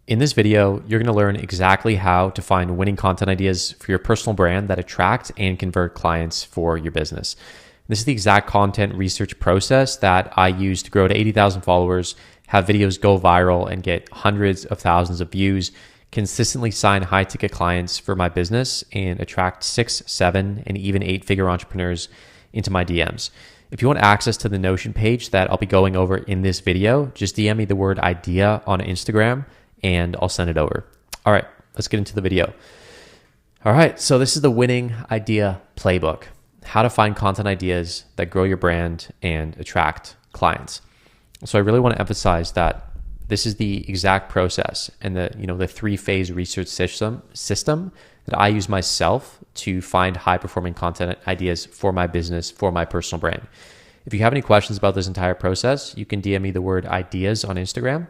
In this video, you're going to learn exactly how to find winning content ideas for your personal brand that attract and convert clients for your business. This is the exact content research process that I use to grow to 80,000 followers, have videos go viral and get hundreds of thousands of views, consistently sign high ticket clients for my business, and attract 6, 7, and even 8-figure entrepreneurs into my DMs. If you want access to the Notion page that I'll be going over in this video, just DM me the word idea on Instagram and I'll send it over. All right, let's get into the video. All right, so this is the winning idea playbook, how to find content ideas that grow your brand and attract clients. So I really want to emphasize that this is the exact process and the 3-phase research system that I use myself to find high-performing content ideas for my business, for my personal brand. If you have any questions about this entire process, you can DM me the word ideas on Instagram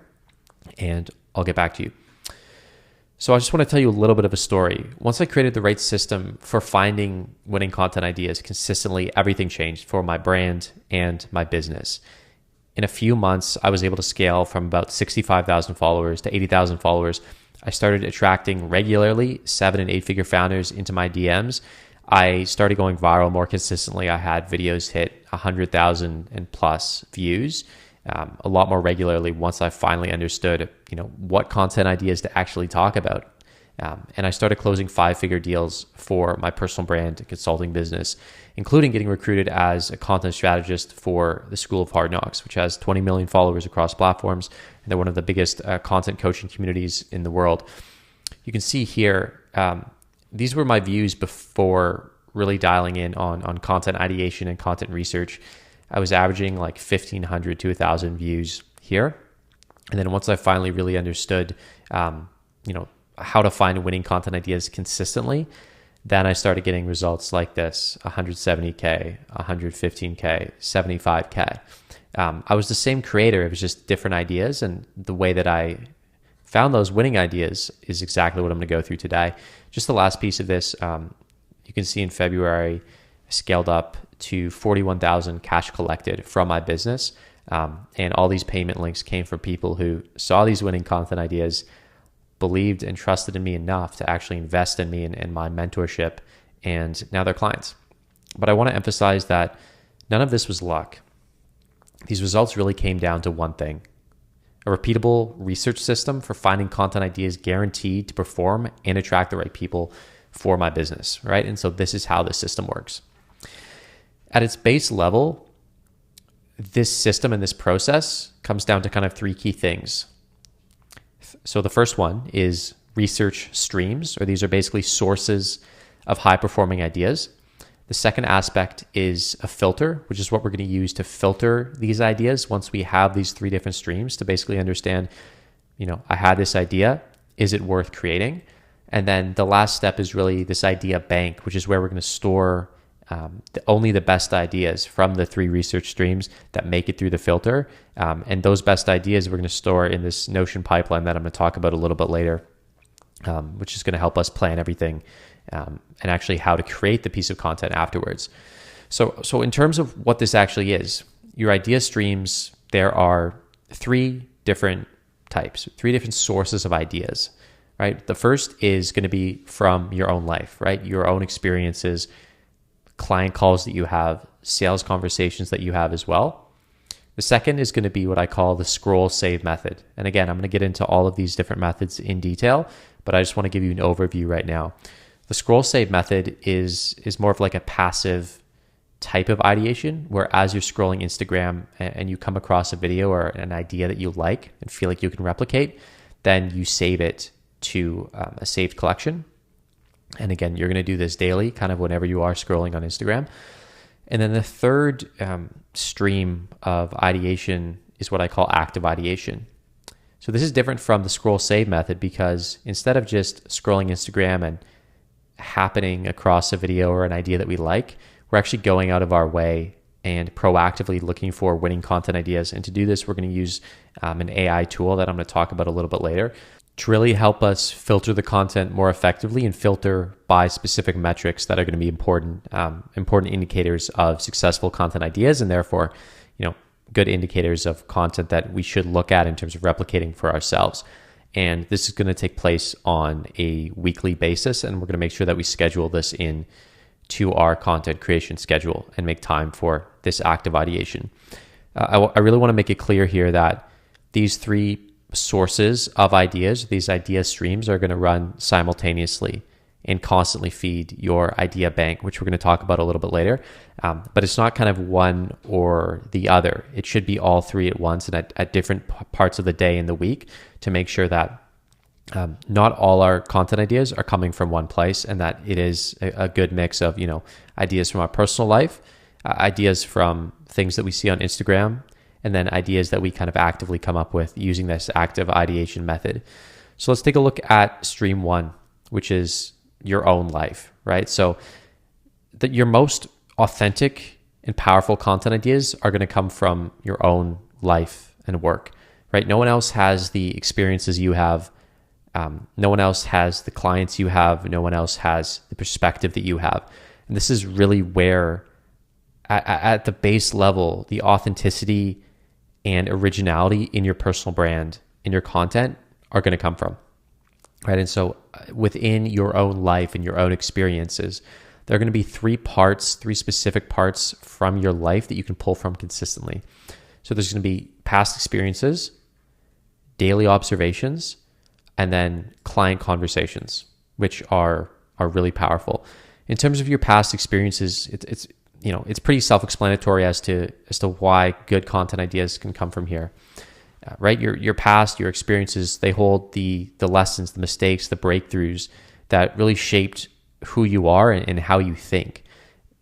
and I'll get back to you. So I just want to tell you a little bit of a story. Once I created the right system for finding winning content ideas consistently, everything changed for my brand and my business. In a few months, I was able to scale from about 65,000 followers to 80,000 followers. I started attracting regularly 7 and 8-figure founders into my DMs. I started going viral more consistently. I had videos hit 100,000 and plus views a lot more regularly once I finally understood, what content ideas to actually talk about. And I started closing 5-figure deals for my personal brand and consulting business, including getting recruited as a content strategist for the School of Hard Knocks, which has 20 million followers across platforms. And they're one of the biggest content coaching communities in the world. You can see here, these were my views before really dialing in on content ideation and content research. I was averaging like 1,500 to 1,000 views here. And then once I finally really understood, how to find winning content ideas consistently, then I started getting results like this: 170K, 115K, 75K. I was the same creator. It was just different ideas. And the way that I found those winning ideas is exactly what I'm going to go through today. Just the last piece of this, you can see in February, I scaled up to 41,000 cash collected from my business. And all these payment links came from people who saw these winning content ideas, believed and trusted in me enough to actually invest in me and my mentorship, and now they're clients. But I want to emphasize that none of this was luck. These results really came down to one thing: a repeatable research system for finding content ideas guaranteed to perform and attract the right people for my business, right? And so this is how the system works. At its base level, this system and this process comes down to kind of 3 key things. So the first one is research streams, or these are basically sources of high-performing ideas. The second aspect is a filter, which is what we're going to use to filter these ideas once we have these 3 different streams to basically understand, I had this idea, is it worth creating? And then the last step is really this idea bank, which is where we're going to store only the best ideas from the 3 research streams that make it through the filter. And those best ideas we're going to store in this Notion pipeline that I'm going to talk about a little bit later, which is going to help us plan everything and actually how to create the piece of content afterwards. So in terms of what this actually is, your idea streams, there are 3 different types, 3 different sources of ideas, right? The first is going to be from your own life, right? Your own experiences, client calls that you have, sales conversations that you have as well. The second is going to be what I call the scroll save method. And again, I'm going to get into all of these different methods in detail, but I just want to give you an overview right now. The scroll save method is more of like a passive type of ideation, where as you're scrolling Instagram and you come across a video or an idea that you like and feel like you can replicate, then you save it to a saved collection. And again, you're going to do this daily, kind of whenever you are scrolling on Instagram. And then the third stream of ideation is what I call active ideation. So this is different from the scroll save method, because instead of just scrolling Instagram and happening across a video or an idea that we like, we're actually going out of our way and proactively looking for winning content ideas. And to do this, we're going to use an AI tool that I'm going to talk about a little bit later to really help us filter the content more effectively and filter by specific metrics that are going to be important indicators of successful content ideas, and therefore, good indicators of content that we should look at in terms of replicating for ourselves. And this is going to take place on a weekly basis. And we're going to make sure that we schedule this in to our content creation schedule and make time for this active ideation. I really want to make it clear here that these three sources of ideas, these idea streams, are going to run simultaneously and constantly feed your idea bank, which we're going to talk about a little bit later. But it's not kind of one or the other. It should be all three at once and at different parts of the day and the week to make sure that not all our content ideas are coming from one place, and that it is a good mix of, ideas from our personal life, ideas from things that we see on Instagram, and then ideas that we kind of actively come up with using this active ideation method. So let's take a look at stream one, which is your own life, right? So your most authentic and powerful content ideas are going to come from your own life and work, right? No one else has the experiences you have. No one else has the clients you have. No one else has the perspective that you have. And this is really where, at the base level, the authenticity and originality in your personal brand, in your content, are going to come from, right? And so within your own life and your own experiences, there are going to be three specific parts from your life that you can pull from consistently. So there's going to be past experiences, daily observations, and then client conversations, which are really powerful. In terms of your past experiences, it's pretty self-explanatory as to why good content ideas can come from here, right? Your past, your experiences, they hold the lessons, the mistakes, the breakthroughs that really shaped who you are and how you think.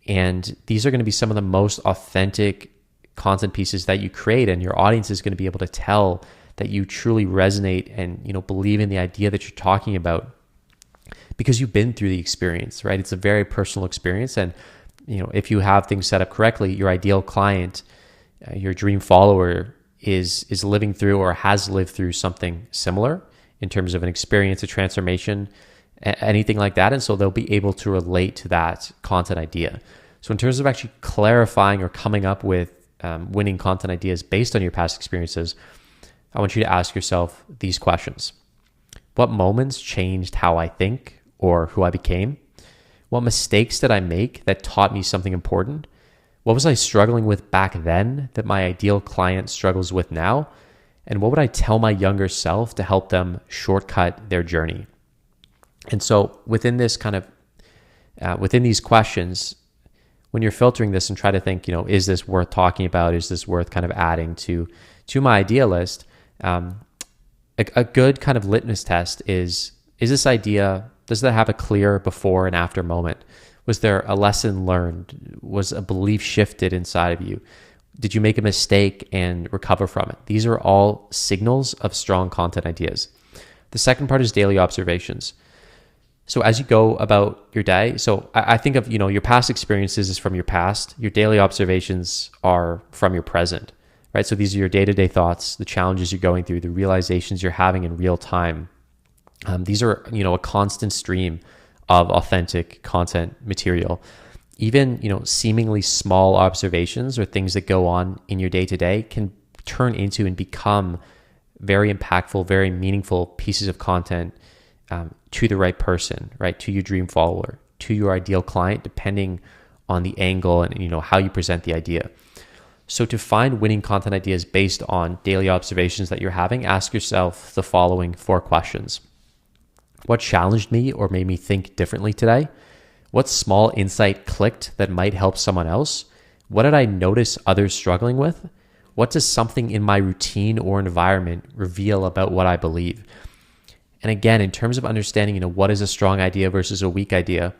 And these are going to be some of the most authentic content pieces that you create, and your audience is going to be able to tell that you truly resonate and believe in the idea that you're talking about because you've been through the experience, right? It's a very personal experience, and if you have things set up correctly, your ideal client, your dream follower is living through or has lived through something similar in terms of an experience, a transformation, anything like that. And so they'll be able to relate to that content idea. So in terms of actually clarifying or coming up with winning content ideas based on your past experiences, I want you to ask yourself these questions. What moments changed how I think or who I became? What mistakes did I make that taught me something important? What was I struggling with back then that my ideal client struggles with now? And what would I tell my younger self to help them shortcut their journey? And so within this within these questions, when you're filtering this and try to think, is this worth talking about? Is this worth kind of adding to my idea list? A good kind of litmus test is this idea, does that have a clear before and after moment? Was there a lesson learned? Was a belief shifted inside of you? Did you make a mistake and recover from it? These are all signals of strong content ideas. The second part is daily observations. So as you go about your day, so I think of, your past experiences is from your past. Your daily observations are from your present, right? So these are your day-to-day thoughts, the challenges you're going through, the realizations you're having in real time. These are, a constant stream of authentic content material. Even, seemingly small observations or things that go on in your day-to-day can turn into and become very impactful, very meaningful pieces of content to the right person, right? To your dream follower, to your ideal client, depending on the angle and, how you present the idea. So to find winning content ideas based on daily observations that you're having, ask yourself the following 4 questions. What challenged me or made me think differently today? What small insight clicked that might help someone else? What did I notice others struggling with? What does something in my routine or environment reveal about what I believe? And again, in terms of understanding, what is a strong idea versus a weak idea,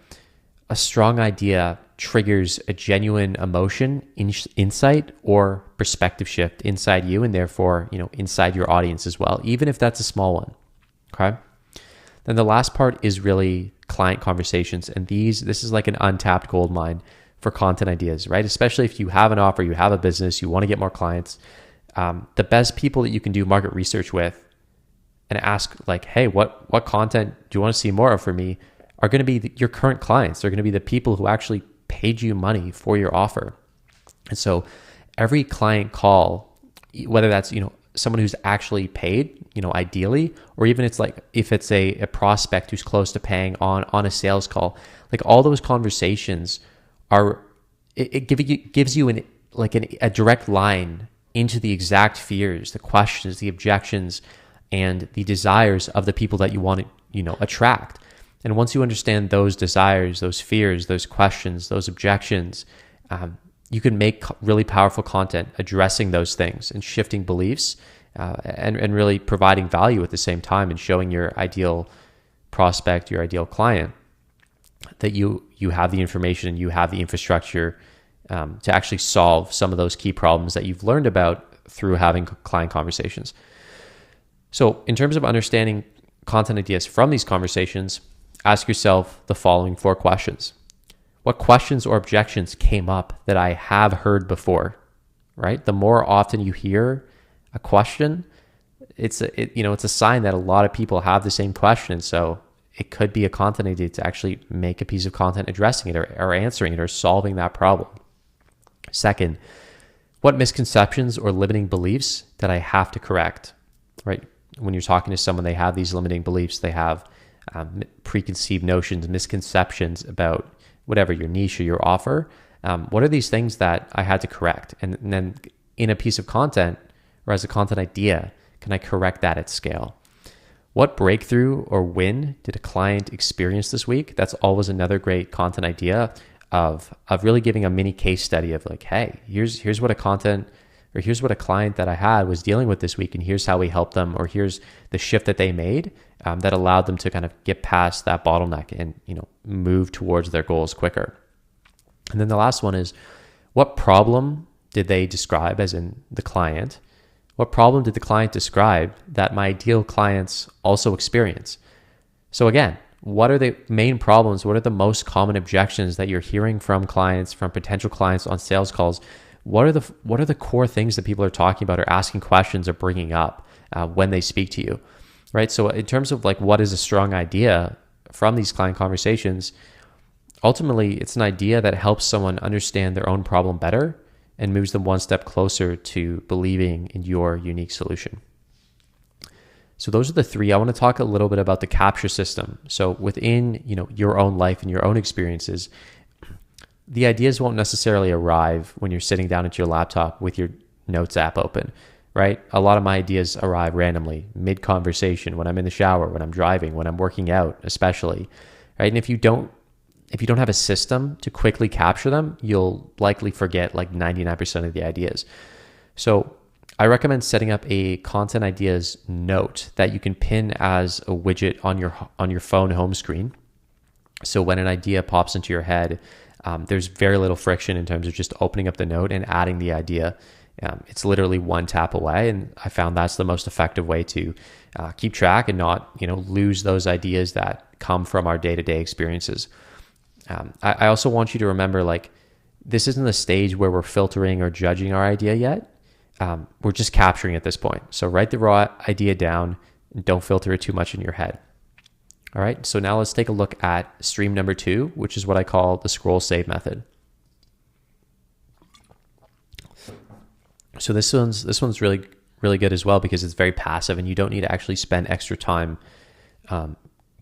a strong idea triggers a genuine emotion, insight, or perspective shift inside you, and therefore, inside your audience as well, even if that's a small one. Okay. Then the last part is really client conversations. And this is like an untapped gold mine for content ideas, right? Especially if you have an offer, you have a business, you want to get more clients. The best people that you can do market research with and ask like, hey, what content do you want to see more of for me, are going to be your current clients. They're going to be the people who actually paid you money for your offer. And so every client call, whether that's, someone who's actually paid, ideally, or even it's like if it's a prospect who's close to paying on a sales call, like all those conversations are, it gives you a direct line into the exact fears, the questions, the objections, and the desires of the people that you want to, attract. And once you understand those desires, those fears, those questions, those objections, you can make really powerful content addressing those things and shifting beliefs, and really providing value at the same time, and showing your ideal prospect, your ideal client, that you have the information, you have the infrastructure to actually solve some of those key problems that you've learned about through having client conversations. So in terms of understanding content ideas from these conversations, ask yourself the following 4 questions. What questions or objections came up that I have heard before, right? The more often you hear a question, it's a sign that a lot of people have the same question. So it could be a content idea to actually make a piece of content addressing it or answering it or solving that problem. Second, what misconceptions or limiting beliefs that I have to correct, right? When you're talking to someone, they have these limiting beliefs, they have preconceived notions, misconceptions about whatever your niche or your offer. What are these things that I had to correct? And then in a piece of content or as a content idea, can I correct that at scale? What breakthrough or win did a client experience this week? That's always another great content idea of really giving a mini case study of like, hey, here's what a client that I had was dealing with this week, and here's how we helped them, or here's the shift that they made that allowed them to kind of get past that bottleneck and move towards their goals quicker. And then the last one is, what problem did they describe, as in the client? What problem did the client describe that my ideal clients also experience? So again, what are the main problems? What are the most common objections that you're hearing from clients, from potential clients on sales calls? What are the core things that people are talking about or asking questions or bringing up when they speak to you, right? So in terms of like what is a strong idea from these client conversations, ultimately it's an idea that helps someone understand their own problem better and moves them one step closer to believing in your unique solution. So those are the 3. I want to talk a little bit about the capture system. So within your own life and your own experiences, the ideas won't necessarily arrive when you're sitting down at your laptop with your notes app open, right? A lot of my ideas arrive randomly, mid-conversation, when I'm in the shower, when I'm driving, when I'm working out, especially, right? And if you don't have a system to quickly capture them, you'll likely forget like 99% of the ideas. So I recommend setting up a content ideas note that you can pin as a widget on your phone home screen. So when an idea pops into your head, there's very little friction in terms of just opening up the note and adding the idea. It's literally one tap away, and I found that's the most effective way to keep track and not lose those ideas that come from our day-to-day experiences. I also want you to remember, like, this isn't the stage where we're filtering or judging our idea yet. We're just capturing at this point. So write the raw idea down and don't filter it too much in your head. All right, so now let's take a look at stream number 2, which is what I call the scroll save method. So this one's really, really good as well because it's very passive and you don't need to actually spend extra time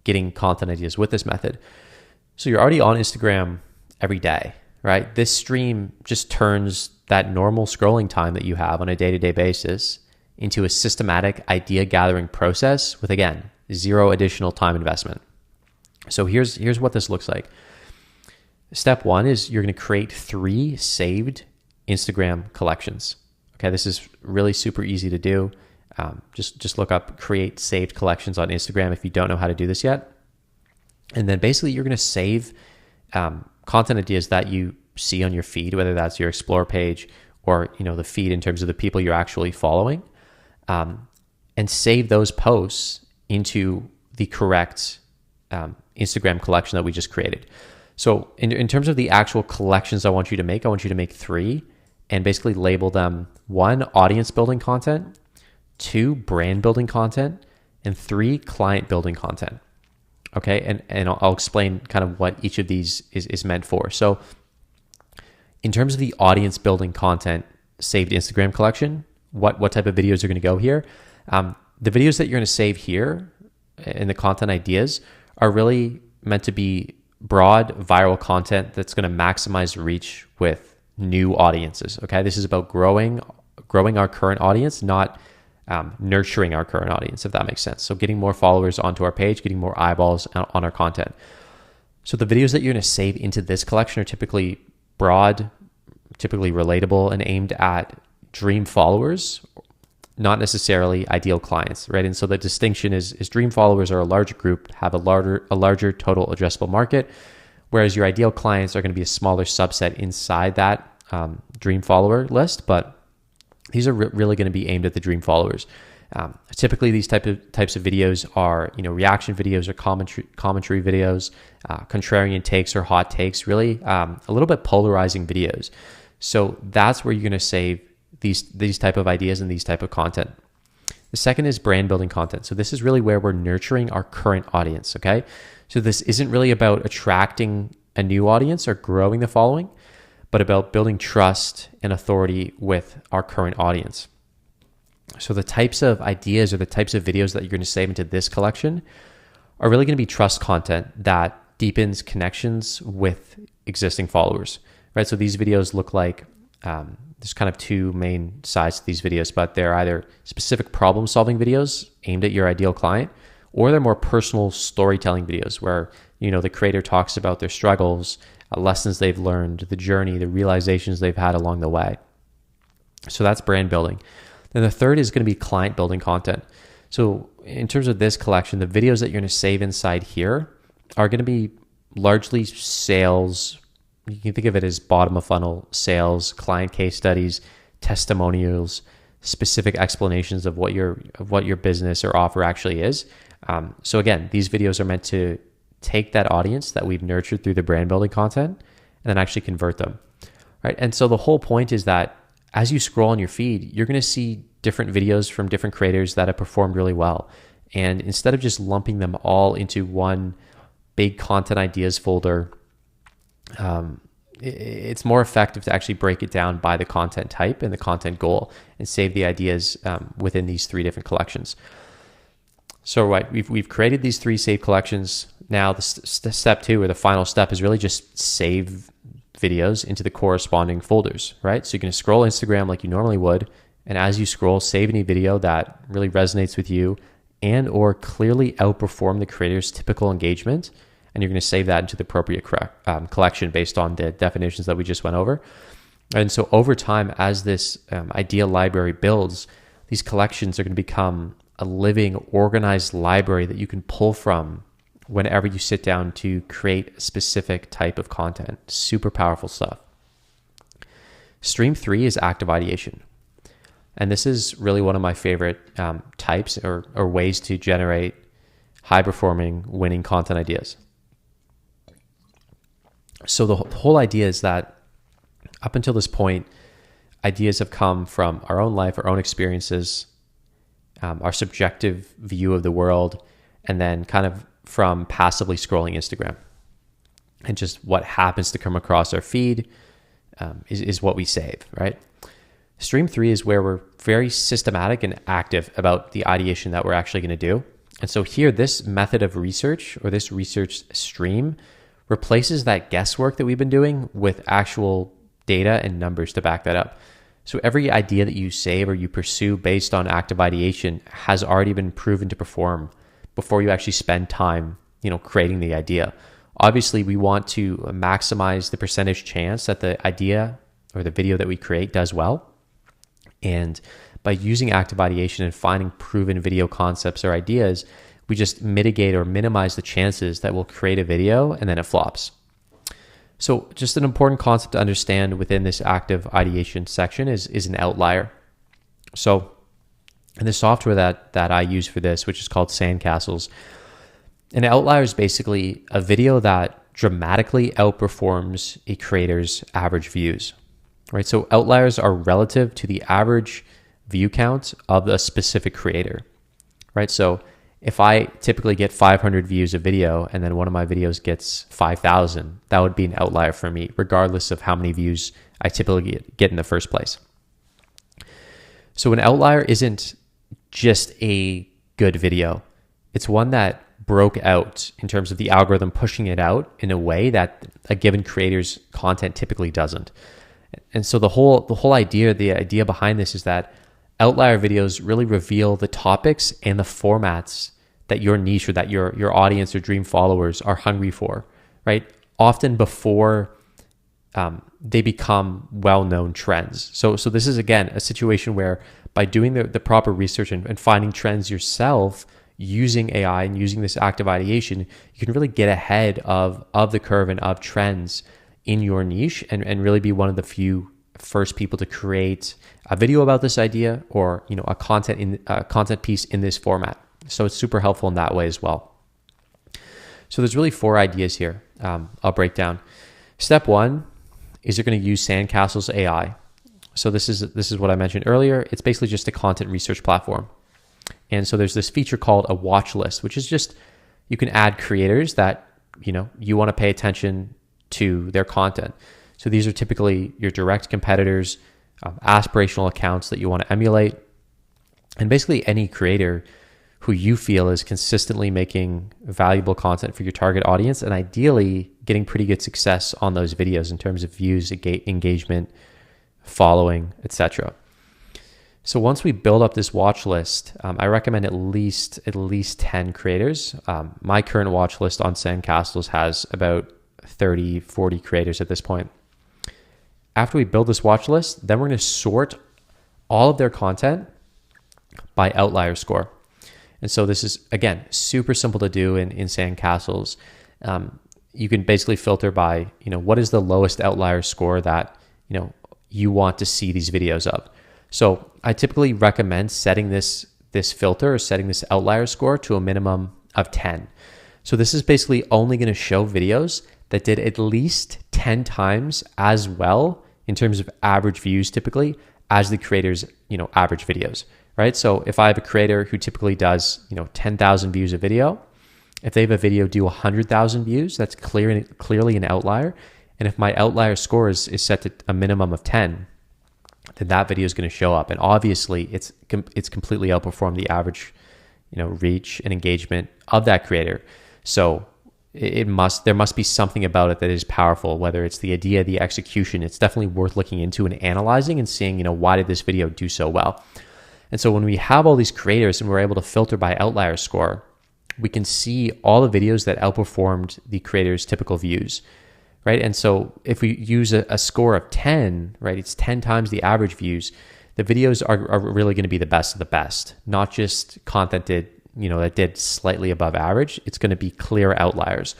getting content ideas with this method. So you're already on Instagram every day, right? This stream just turns that normal scrolling time that you have on a day-to-day basis into a systematic idea gathering process with, again, 0 additional time investment. So here's what this looks like. Step 1 is you're going to create 3 saved Instagram collections. Okay, this is really super easy to do. Just look up create saved collections on Instagram if you don't know how to do this yet. And then basically you're going to save content ideas that you see on your feed, whether that's your explore page or the feed in terms of the people you're actually following, and save those posts into the correct Instagram collection that we just created. So in terms of the actual collections I want you to make 3 and basically label them 1, audience building content, 2, brand building content, and 3, client building content. Okay, and I'll explain kind of what each of these is meant for. So in terms of the audience building content saved Instagram collection, what type of videos are going to go here. The videos that you're going to save here in the content ideas are really meant to be broad viral content that's going to maximize reach with new audiences. Okay, this is about growing our current audience, not nurturing our current audience, if that makes sense. So getting more followers onto our page, getting more eyeballs on our content. So the videos that you're going to save into this collection are typically broad, typically relatable, and aimed at dream followers, not necessarily ideal clients, right? And so the distinction is dream followers are a larger group, have a larger total addressable market, whereas your ideal clients are going to be a smaller subset inside that dream follower list, but these are really going to be aimed at the dream followers. Typically, these types of videos are, reaction videos or commentary videos, contrarian takes or hot takes, really a little bit polarizing videos. So that's where you're going to save these type of ideas and these type of content. The second is brand building content. So this is really where we're nurturing our current audience. Okay, so this isn't really about attracting a new audience or growing the following, but about building trust and authority with our current audience. So the types of ideas or the types of videos that you're going to save into this collection are really going to be trust content that deepens connections with existing followers, right? So these videos look like, there's kind of two main sides to these videos, but they're either specific problem solving videos aimed at your ideal client, or they're more personal storytelling videos where, the creator talks about their struggles, lessons they've learned, the journey, the realizations they've had along the way. So that's brand building. Then the third is going to be client building content. So in terms of this collection, the videos that you're going to save inside here are going to be largely sales. You can think of it as bottom of funnel sales, client case studies, testimonials, specific explanations of what your business or offer actually is. So again, these videos are meant to take that audience that we've nurtured through the brand building content and then actually convert them, right? And so the whole point is that as you scroll on your feed, you're going to see different videos from different creators that have performed really well. And instead of just lumping them all into one big content ideas folder, it's more effective to actually break it down by the content type and the content goal and save the ideas within these three different collections. So right, we've created these three saved collections. Now the step two, or the final step, is really just save videos into the corresponding folders, right? So you're going to scroll Instagram like you normally would, and as you scroll, save any video that really resonates with you and or clearly outperform the creator's typical engagement, and you're going to save that into the appropriate collection based on the definitions that we just went over. And so over time, as this idea library builds, these collections are going to become a living, organized library that you can pull from whenever you sit down to create a specific type of content. Super powerful stuff. Stream 3 is active ideation. And this is really one of my favorite types or ways to generate high-performing, winning content ideas. So the whole idea is that up until this point, ideas have come from our own life, our own experiences, our subjective view of the world, and then kind of from passively scrolling Instagram. And just what happens to come across our feed is what we save, right? Stream 3 is where we're very systematic and active about the ideation that we're actually going to do. And so here, this method of research, or this research stream, replaces that guesswork that we've been doing with actual data and numbers to back that up. So every idea that you save or you pursue based on active ideation has already been proven to perform before you actually spend time, creating the idea. Obviously, we want to maximize the percentage chance that the idea or the video that we create does well. And by using active ideation and finding proven video concepts or ideas, we just mitigate or minimize the chances that we'll create a video and then it flops. So just an important concept to understand within this active ideation section is an outlier. So in the software that I use for this, which is called Sandcastles, an outlier is basically a video that dramatically outperforms a creator's average views, right? So outliers are relative to the average view count of a specific creator, right? So if I typically get 500 views a video and then one of my videos gets 5,000, that would be an outlier for me, regardless of how many views I typically get in the first place. So an outlier isn't just a good video. It's one that broke out in terms of the algorithm pushing it out in a way that a given creator's content typically doesn't. And so the whole idea, the idea behind this is that outlier videos really reveal the topics and the formats that your niche or that your audience or dream followers are hungry for, right? Often before they become well-known trends. So this is, again, a situation where by doing the proper research and finding trends yourself, using AI and using this active ideation, you can really get ahead of the curve and of trends in your niche and really be one of the few first people to create a video about this idea or a content piece in this format. So it's super helpful in that way as well. So there's really 4 ideas here. I'll break down. Step 1 is you're going to use Sandcastle's AI. So this is what I mentioned earlier. It's basically just a content research platform. And so there's this feature called a watch list, which is just you can add creators that you want to pay attention to their content. So these are typically your direct competitors, aspirational accounts that you want to emulate, and basically any creator who you feel is consistently making valuable content for your target audience and ideally getting pretty good success on those videos in terms of views, engagement, following, etc. So once we build up this watch list, I recommend at least 10 creators. My current watch list on Sandcastles has about 30, 40 creators at this point. After we build this watch list, then we're going to sort all of their content by outlier score. And so this is, again, super simple to do in Sandcastles. You can basically filter by, what is the lowest outlier score that, you want to see these videos of. So I typically recommend setting this filter or setting this outlier score to a minimum of 10. So this is basically only going to show videos that did at least 10 times as well in terms of average views typically as the creator's, average videos, right? So if I have a creator who typically does, 10,000 views a video, if they have a video do 100,000 views, that's clearly an outlier. And if my outlier score is set to a minimum of 10, then that video is going to show up. And obviously it's completely outperformed the average, reach and engagement of that creator. So there must be something about it that is powerful, whether it's the idea, the execution. It's definitely worth looking into and analyzing and seeing, why did this video do so well? And so when we have all these creators and we're able to filter by outlier score, we can see all the videos that outperformed the creator's typical views, right? And so if we use a score of 10, right, it's 10 times the average views, the videos are really going to be the best of the best, not just content that did slightly above average. It's going to be clear outliers.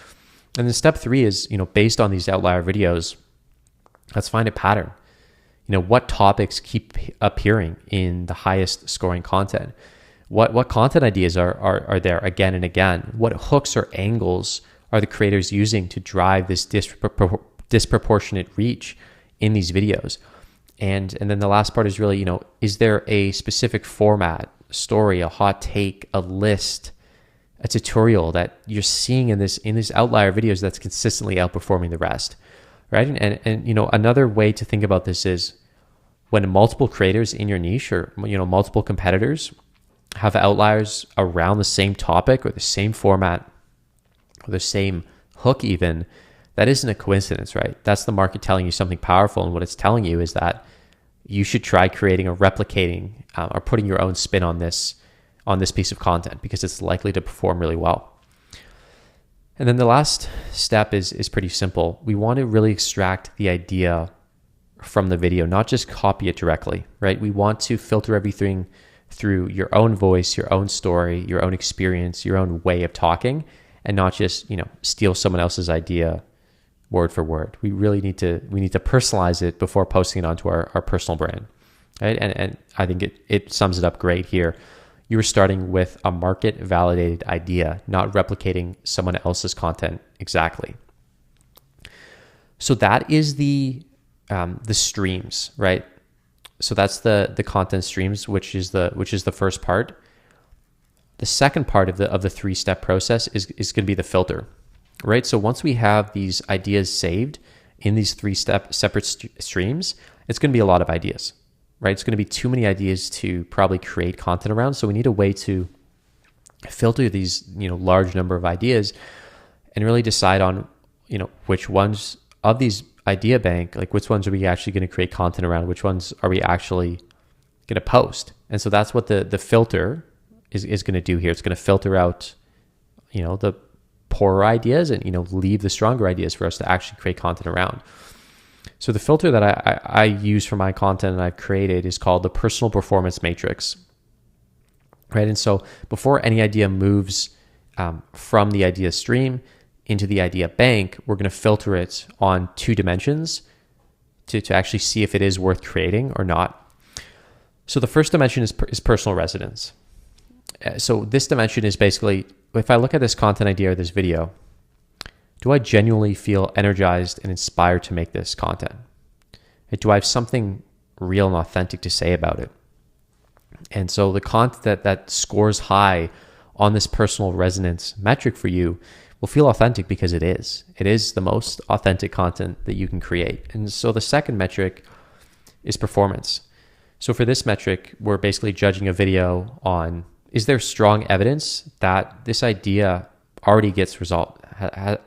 And then step 3 is, based on these outlier videos, let's find a pattern. What topics keep appearing in the highest scoring content? What content ideas are there again and again? What hooks or angles are the creators using to drive this disproportionate reach in these videos? And then the last part is really, is there a specific format, story, a hot take, a list, a tutorial that you're seeing in these outlier videos that's consistently outperforming the rest, right? And another way to think about this is when multiple creators in your niche or multiple competitors have outliers around the same topic or the same format or the same hook even, that isn't a coincidence, right? That's the market telling you something powerful, and what it's telling you is that you should try creating or replicating or putting your own spin on this piece of content because it's likely to perform really well. And then the last step is pretty simple. We want to really extract the idea from the video, not just copy it directly, right? We want to filter everything through your own voice, your own story, your own experience, your own way of talking, and not just, steal someone else's idea word for word. We need to personalize it before posting it onto our personal brand, right? And I think it sums it up great here. You're starting with a market validated idea, not replicating someone else's content exactly. So that is the streams, right? So that's the content streams, which is the first part. The second part of the 3-step process is going to be the filter, right? So once we have these ideas saved in these 3-step separate streams, it's going to be a lot of ideas, right? It's going to be too many ideas to probably create content around. So we need a way to filter these, large number of ideas and really decide on, which ones of these idea bank, like which ones are we actually going to create content around, which ones are we actually going to post. And so that's what the filter is going to do here. It's going to filter out, the poorer ideas and, leave the stronger ideas for us to actually create content around. So the filter that I use for my content and I've created is called the personal performance matrix, right? And so before any idea moves from the idea stream into the idea bank, we're going to filter it on 2 dimensions to actually see if it is worth creating or not. So the first dimension is personal resonance. So this dimension is basically, if I look at this content idea or this video, do I genuinely feel energized and inspired to make this content? Do I have something real and authentic to say about it? And so the content that scores high on this personal resonance metric for you will feel authentic because it is. It is the most authentic content that you can create. And so the second metric is performance. So for this metric, we're basically judging a video on, is there strong evidence that this idea already gets result?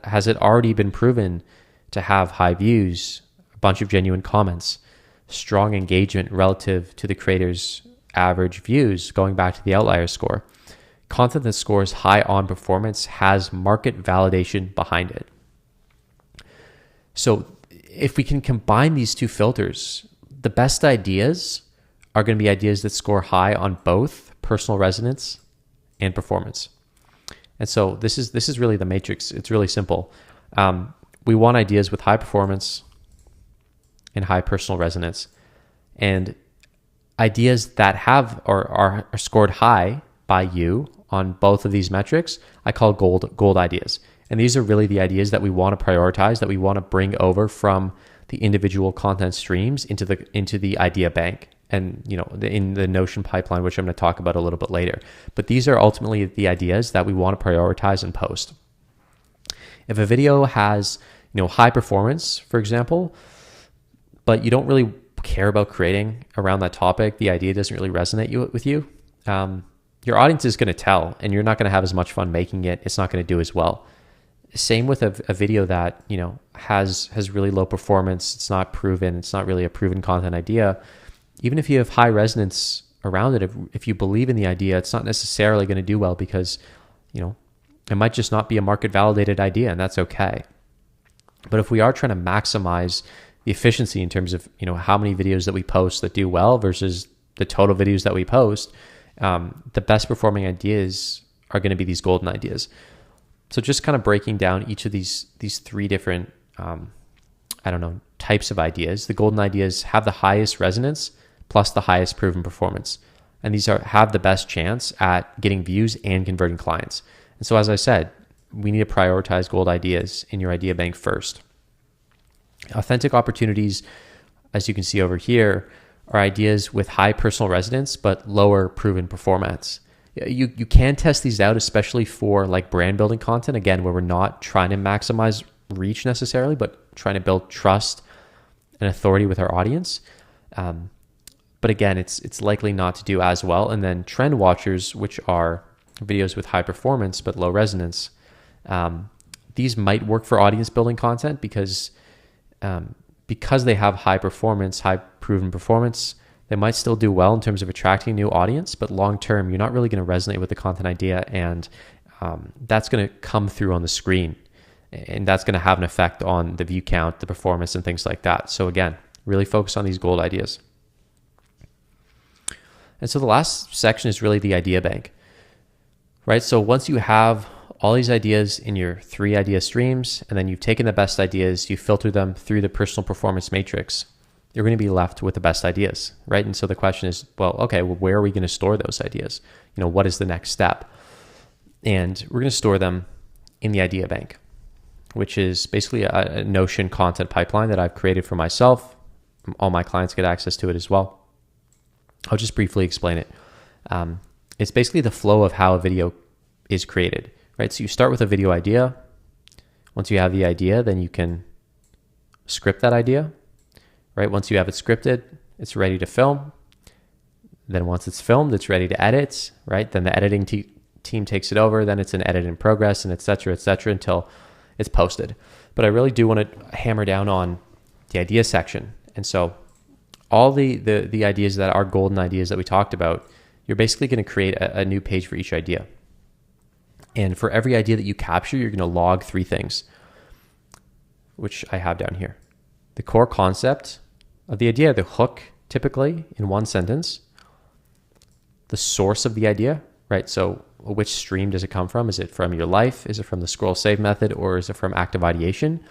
Has it already been proven to have high views, a bunch of genuine comments, strong engagement relative to the creator's average views, going back to the outlier score? Content that scores high on performance has market validation behind it. So if we can combine these 2 filters, the best ideas are going to be ideas that score high on both personal resonance and performance. And so this is really the matrix. It's really simple. We want ideas with high performance and high personal resonance, and ideas that have or are scored high by you on both of these metrics, I call gold ideas. And these are really the ideas that we want to prioritize, that we want to bring over from the individual content streams into the idea bank and in the Notion pipeline, which I'm going to talk about a little bit later. But these are ultimately the ideas that we want to prioritize and post. If a video has high performance, for example, but you don't really care about creating around that topic, the idea doesn't really resonate with you, your audience is going to tell, and you're not going to have as much fun making it. It's not going to do as well. Same with a video that has really low performance. It's not proven. It's not really a proven content idea. Even if you have high resonance around it, if you believe in the idea, it's not necessarily going to do well because it might just not be a market validated idea, and that's okay. But if we are trying to maximize the efficiency in terms of how many videos that we post that do well versus the total videos that we post, the best performing ideas are going to be these golden ideas. So just kind of breaking down each of these 3 different types of ideas. The golden ideas have the highest resonance plus the highest proven performance, and these have the best chance at getting views and converting clients. And so, as I said, we need to prioritize gold ideas in your idea bank first. Authentic opportunities, as you can see over here, are ideas with high personal resonance but lower proven performance. You can test these out, especially for like brand building content, again, where we're not trying to maximize reach necessarily, but trying to build trust and authority with our audience. But again, it's likely not to do as well. And then trend watchers, which are videos with high performance but low resonance, these might work for audience building content because they have high performance, high proven performance. They might still do well in terms of attracting a new audience, but long term, you're not really going to resonate with the content idea, and that's going to come through on the screen, and that's going to have an effect on the view count, the performance, and things like that. So again, really focus on these gold ideas. And so the last section is really the idea bank, right? So once you have all these ideas in your 3 idea streams, and then you've taken the best ideas, you filter them through the personal performance matrix, you're going to be left with the best ideas, right? And so the question is, where are we going to store those ideas? What is the next step? And we're going to store them in the idea bank, which is basically a Notion content pipeline that I've created for myself. All my clients get access to it as well. I'll just briefly explain it. It's basically the flow of how a video is created, right? So you start with a video idea. Once you have the idea, then you can script that idea, right? Once you have it scripted, it's ready to film. Then once it's filmed, it's ready to edit, right? Then the editing team takes it over. Then it's an edit in progress, and et cetera, until it's posted. But I really do want to hammer down on the idea section. And so all the ideas that are golden ideas that we talked about, you're basically going to create a new page for each idea. And for every idea that you capture, you're going to log 3 things, which I have down here. The core concept of the idea, the hook, typically in one sentence. The source of the idea, right? So which stream does it come from? Is it from your life? Is it from the scroll save method? Or is it from active ideation?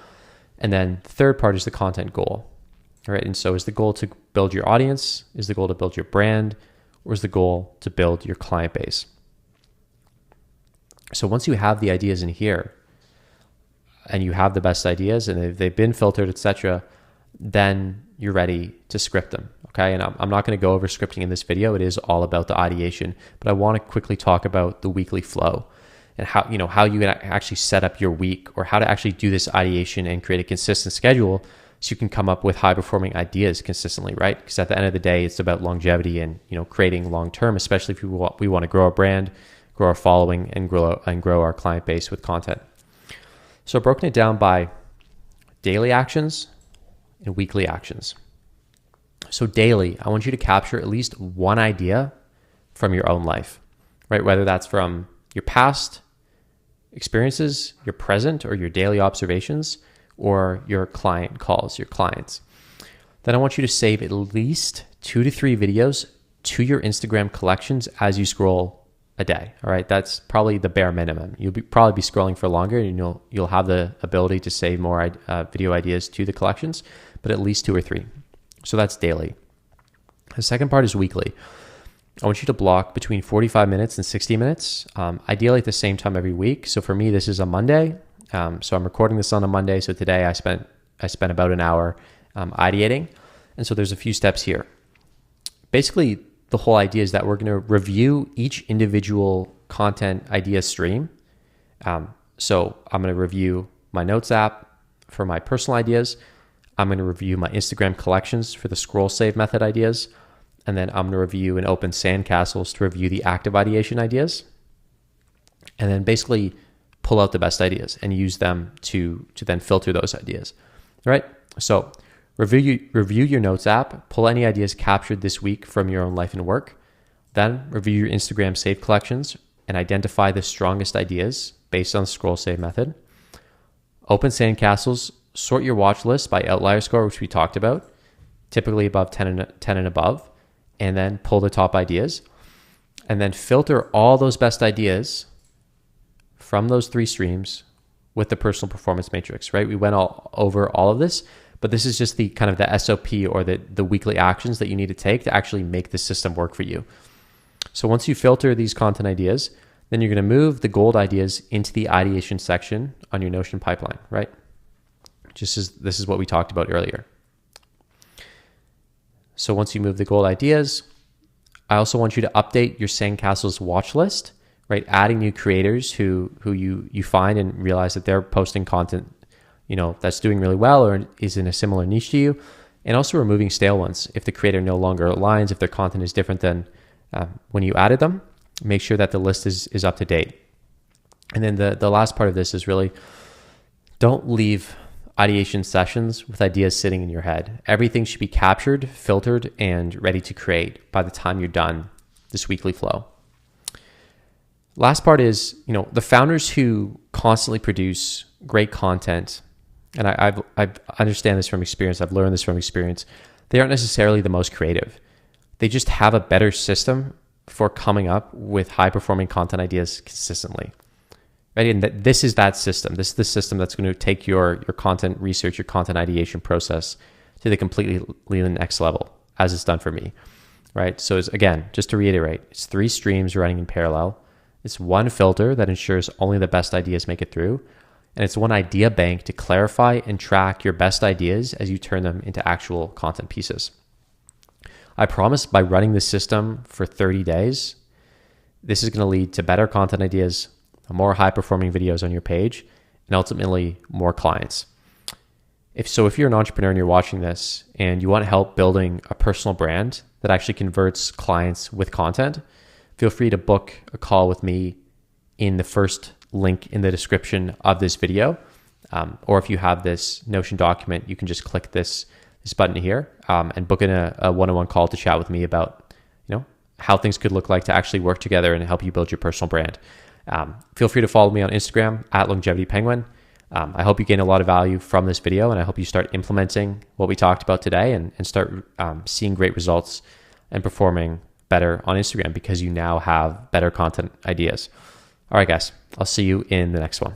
And then the third part is the content goal, right? And so is the goal to build your audience? Is the goal to build your brand? Or is the goal to build your client base? So once you have the ideas in here and you have the best ideas and they've been filtered, etc., then you're ready to script them. Okay. And I'm not going to go over scripting in this video. It is all about the ideation, but I want to quickly talk about the weekly flow and how you can actually set up your week, or how to actually do this ideation and create a consistent schedule so you can come up with high performing ideas consistently, right? Because at the end of the day, it's about longevity and, creating long-term, especially if we want to grow our brand, grow our following, and grow our client base with content. So I've broken it down by daily actions and weekly actions. So daily, I want you to capture at least one idea from your own life, right? Whether that's from your past experiences, your present, or your daily observations, or your client calls, your clients. Then I want you to save at least 2 to 3 videos to your Instagram collections as you scroll a day. All right, that's probably the bare minimum. You'll probably be scrolling for longer, and you'll have the ability to save more video ideas to the collections, but at least 2 or 3. So that's daily. The second part is weekly. I want you to block between 45 minutes and 60 minutes, ideally at the same time every week. So for me, this is a Monday. So I'm recording this on a Monday. So today I spent about an hour ideating. And so there's a few steps here. Basically, the whole idea is that we're going to review each individual content idea stream. So I'm going to review my notes app for my personal ideas. I'm going to review my Instagram collections for the scroll save method ideas. And then I'm going to review and open sandcastles to review the active ideation ideas. And then basically pull out the best ideas and use them to then filter those ideas. All right. So review your notes app, pull any ideas captured this week from your own life and work. Then review your Instagram save collections and identify the strongest ideas based on the scroll save method. Open sandcastles, sort your watch list by outlier score, which we talked about, typically above 10 and above, and then pull the top ideas. And then filter all those best ideas from those 3 streams with the personal performance matrix, right? We went over all of this, but this is just the kind of the SOP or the weekly actions that you need to take to actually make the system work for you. So once you filter these content ideas, then you're going to move the gold ideas into the ideation section on your Notion pipeline, right? This is what we talked about earlier. So once you move the gold ideas, I also want you to update your Sandcastles watch list, right? Adding new creators who you find and realize that they're posting content, that's doing really well or is in a similar niche to you, and also removing stale ones. If the creator no longer aligns, if their content is different than when you added them, make sure that the list is up to date. And then the last part of this is really don't leave ideation sessions with ideas sitting in your head. Everything should be captured, filtered, and ready to create by the time you're done this weekly flow. Last part is, the founders who constantly produce great content, and I understand this from experience, I've learned this from experience, they aren't necessarily the most creative. They just have a better system for coming up with high-performing content ideas consistently. Right? And this is that system. This is the system that's going to take your content research, your content ideation process to the completely next level, as it's done for me. Right? So again, just to reiterate, it's 3 streams running in parallel. It's 1 filter that ensures only the best ideas make it through. And it's 1 idea bank to clarify and track your best ideas as you turn them into actual content pieces. I promise by running this system for 30 days, this is going to lead to better content ideas, more high-performing videos on your page, and ultimately more clients. If you're an entrepreneur and you're watching this and you want help building a personal brand that actually converts clients with content, feel free to book a call with me in the first link in the description of this video. Or if you have this Notion document, you can just click this button here and book in a one-on-one call to chat with me about, how things could look like to actually work together and help you build your personal brand. Feel free to follow me on Instagram at LongevityPenguin. I hope you gain a lot of value from this video, and I hope you start implementing what we talked about today and start seeing great results and performing better on Instagram because you now have better content ideas. All right, guys, I'll see you in the next one.